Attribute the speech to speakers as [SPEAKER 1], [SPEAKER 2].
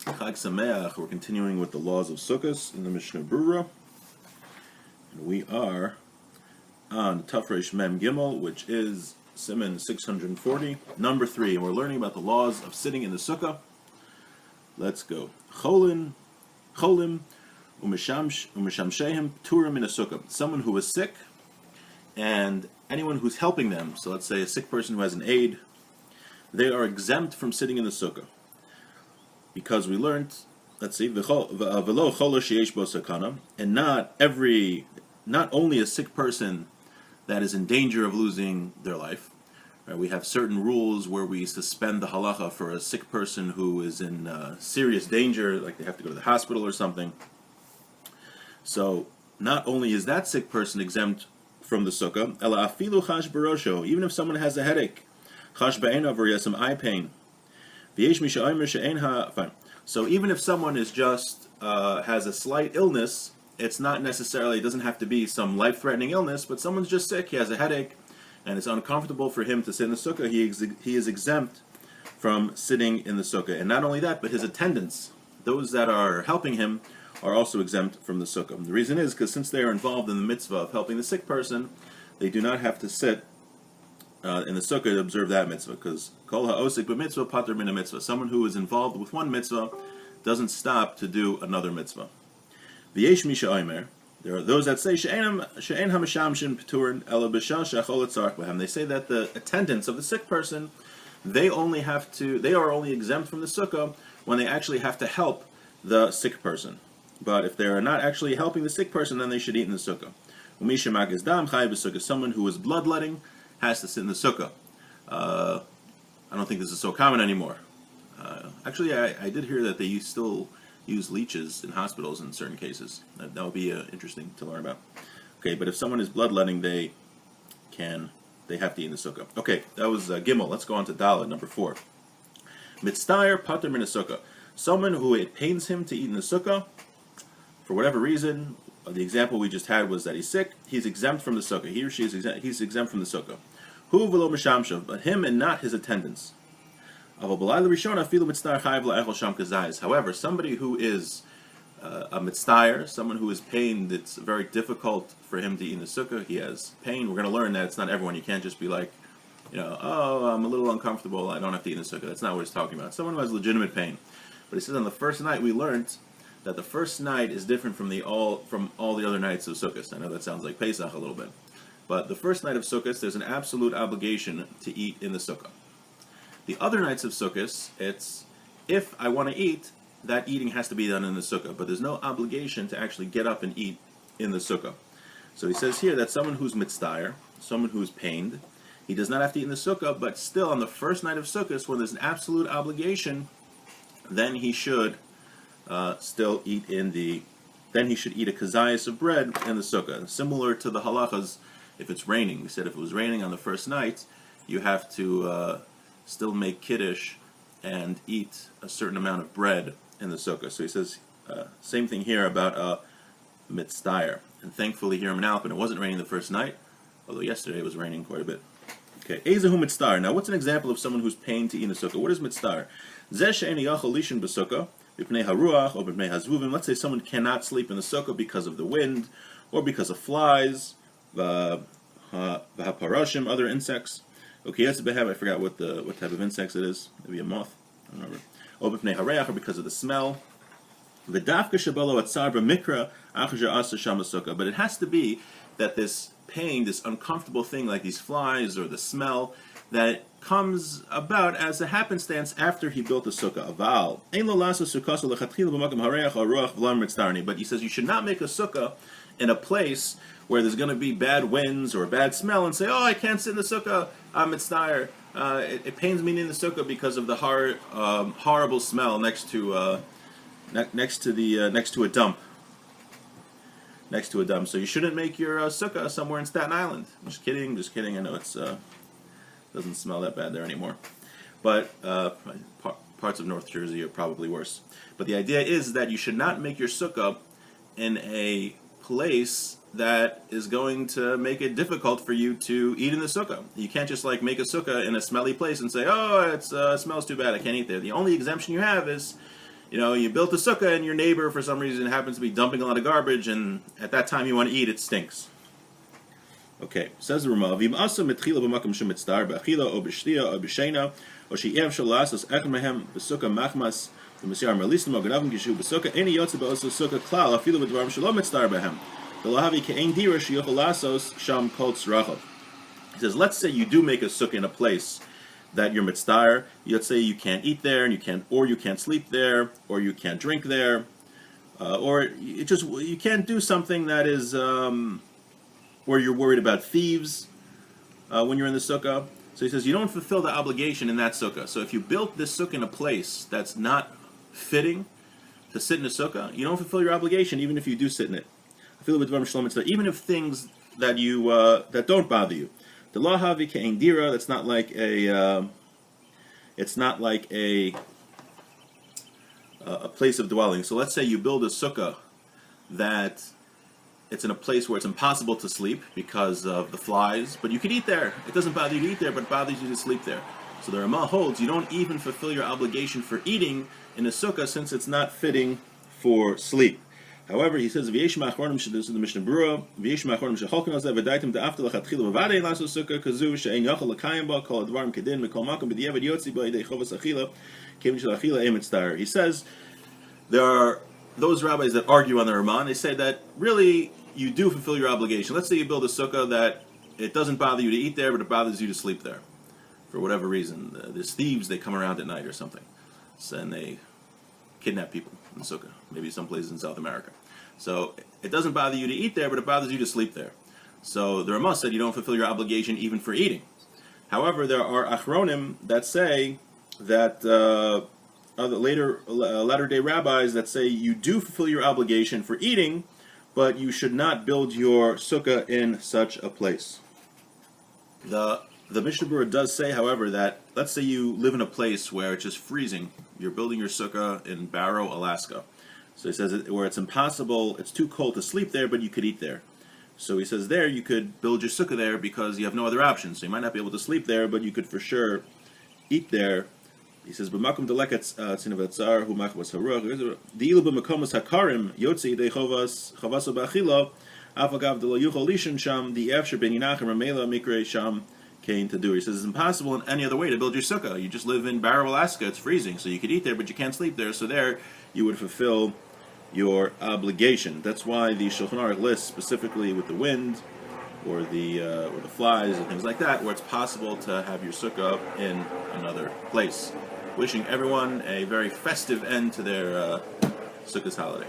[SPEAKER 1] Chag Sameach. We're continuing with the laws of Sukkah in the Mishnah Brura. And we are on Tafresh Mem Gimel, which is Siman 640, number 3. And we're learning about the laws of sitting in the Sukkah. Let's go. Cholim, Umishamshehem, Turim in a Sukkah. Someone who is sick, and anyone who's helping them, so let's say a sick person who has an aid, they are exempt from sitting in the Sukkah. Because we learned, let's see, and not only a sick person that is in danger of losing their life. Right? We have certain rules where we suspend the halacha for a sick person who is in serious danger, like they have to go to the hospital or something. So not only is that sick person exempt from the sukkah, ela afilu chash barosho, even if someone has a headache, chash ba'einav, or he has some eye pain. So even if someone is just has a slight illness, it's not necessarily, it doesn't have to be some life-threatening illness, but someone's just sick, he has a headache, and it's uncomfortable for him to sit in the sukkah, he is exempt from sitting in the sukkah. And not only that, but his attendants, those that are helping him, are also exempt from the sukkah. The reason is because since they are involved in the mitzvah of helping the sick person, they do not have to sit in the sukkah to observe that mitzvah, because kol ha'osik b'mitzvah pater min mitzvah. Someone who is involved with one mitzvah doesn't stop to do another mitzvah. V'yesh misha oimer. There are those that say she'en ha'mishamshin p'turin ela b'shah she'achol etzarech b'hem. They say that the attendants of the sick person, they are only exempt from the sukkah when they actually have to help the sick person. But if they are not actually helping the sick person, then they should eat in the sukkah. Umisha magis dam chay b'sukkah. Someone who is bloodletting has to sit in the sukkah. I don't think this is so common anymore. Actually, I did hear that they still use leeches in hospitals in certain cases. That would be interesting to learn about. Okay, but if someone is bloodletting, they have to eat in the sukkah. Okay, that was Gimel. Let's go on to Dalet, number 4. Mitztayer pater min sukkah. Someone who it pains him to eat in the sukkah, for whatever reason. The example we just had was that he's sick. He's exempt from the sukkah. He or she is exempt. He's exempt from the sukkah. Hu v'lo mishamshav, but him and not his attendants. However, somebody who is a mitztayer, someone who is pained, it's very difficult for him to eat in the sukkah. He has pain. We're going to learn that it's not everyone. You can't just be like, oh, I'm a little uncomfortable, I don't have to eat in the sukkah. That's not what he's talking about. Someone who has legitimate pain. But he says on the first night we learned that the first night is different from all the other nights of Sukkot. I know that sounds like Pesach a little bit. But the first night of Sukkot, there's an absolute obligation to eat in the sukkah. The other nights of Sukkot, it's, if I want to eat, that eating has to be done in the sukkah. But there's no obligation to actually get up and eat in the sukkah. So he says here that someone who's mitztayer, someone who's pained, he does not have to eat in the sukkah, but still on the first night of Sukkot, when there's an absolute obligation, then he should still eat then he should eat a kazayas of bread in the sukkah. Similar to the halachas, if it's raining. We said if it was raining on the first night, you have to still make kiddush and eat a certain amount of bread in the sukkah. So he says, same thing here about mitztayer. And thankfully here in Alpin, it wasn't raining the first night, although yesterday it was raining quite a bit. Okay, Ezehu mitztayer. Now what's an example of someone who's pained to eat in the sukkah? What is mitztayer? Zeh she'eni yachol lishin b'sukkah. Let's say someone cannot sleep in the sukkah because of the wind, or because of flies, parashim, other insects. Okay, I forgot what type of insects it is. Maybe a moth. I don't remember. Or because of the smell. But it has to be that this pain, this uncomfortable thing like these flies or the smell, that comes about as a happenstance after he built the sukkah. But he says you should not make a sukkah in a place where there's going to be bad winds or bad smell and say, oh, I can't sit in the sukkah, I'm mitztayer. It pains me in the sukkah because of the horrible smell next to a dump. Next to a dump. So you shouldn't make your sukkah somewhere in Staten Island. Just kidding. I know it's doesn't smell that bad there anymore. But parts of North Jersey are probably worse. But the idea is that you should not make your sukkah in a place that is going to make it difficult for you to eat in the sukkah. You can't just make a sukkah in a smelly place and say, oh, it smells too bad, I can't eat there. The only exemption you have is You built a sukkah and your neighbor for some reason happens to be dumping a lot of garbage, and at that time you want to eat, it stinks. Okay, says the Ramah, V'im asa mitchila b'makam shemitzdar b'achila o b'shtia o b'sheina o she'ev shalasos echad mehem b'sukkah machmas v'misyar merlistim o ganavim gishu b'sukkah eni yotze b'oso sukkah klal afilu b'dvarim shelo mitzdar b'hem v'lohavi ke'ein dira she'yochel lasos sham kol tzrachov. He says, let's say you do make a sukkah in a place that you're mitzdar. Let's say you can't eat there, and you can't sleep there, or you can't drink there, or you can't do something that is where you're worried about thieves when you're in the sukkah. So he says you don't fulfill the obligation in that sukkah. So if you built this sukkah in a place that's not fitting to sit in a sukkah, you don't fulfill your obligation even if you do sit in it. Even if things that you that don't bother you. The lahavi ke'ein dira. That's not like a. It's not like a place of dwelling. So let's say you build a sukkah that it's in a place where it's impossible to sleep because of the flies, but you can eat there. It doesn't bother you to eat there, but it bothers you to sleep there. So the Ramah holds you don't even fulfill your obligation for eating in a sukkah since it's not fitting for sleep. However, he says, "V'yesh ma'achronim shedus in the Mishnah Berurah, v'yesh ma'achronim shecholkin al zeh v'daitim da'afta lachatchila v'vadei laso sukkah kazu she'ein yachal l'kayim ba kol advarim kedin mikol makom b'diavad yotzi ba yidei chovas achila kevin shel achila emetztar." He says there are those rabbis that argue on the Ramah. They say that really you do fulfill your obligation. Let's say you build a sukkah that it doesn't bother you to eat there, but it bothers you to sleep there for whatever reason. There's thieves; they come around at night or something, and they kidnap people in sukkah, maybe some places in South America. So it doesn't bother you to eat there, but it bothers you to sleep there. So the Ramah said you don't fulfill your obligation even for eating. However, there are achronim that say that other latter-day rabbis that say you do fulfill your obligation for eating, but you should not build your sukkah in such a place. The Mishnah Berurah does say, however, that let's say you live in a place where it's just freezing. You're building your sukkah in Barrow, Alaska. So he says where it's impossible, it's too cold to sleep there, but you could eat there. So he says there you could build your sukkah there because you have no other options. So you might not be able to sleep there, but you could for sure eat there. He says, "B'makom deleket tzinav hu machvas haruach di'ilu b'makomos hakarim yotzi dei chavas ba'achila afagav delo yuchol lishin sham di'efsher ben yinachem ramela mikrei sham." To do. He says it's impossible in any other way to build your sukkah. You just live in Barrow, Alaska. It's freezing, so you could eat there, but you can't sleep there. So there, you would fulfill your obligation. That's why the Shulchan Aruch lists specifically with the wind, or the flies and things like that, where it's possible to have your sukkah in another place. Wishing everyone a very festive end to their Sukkah's holiday.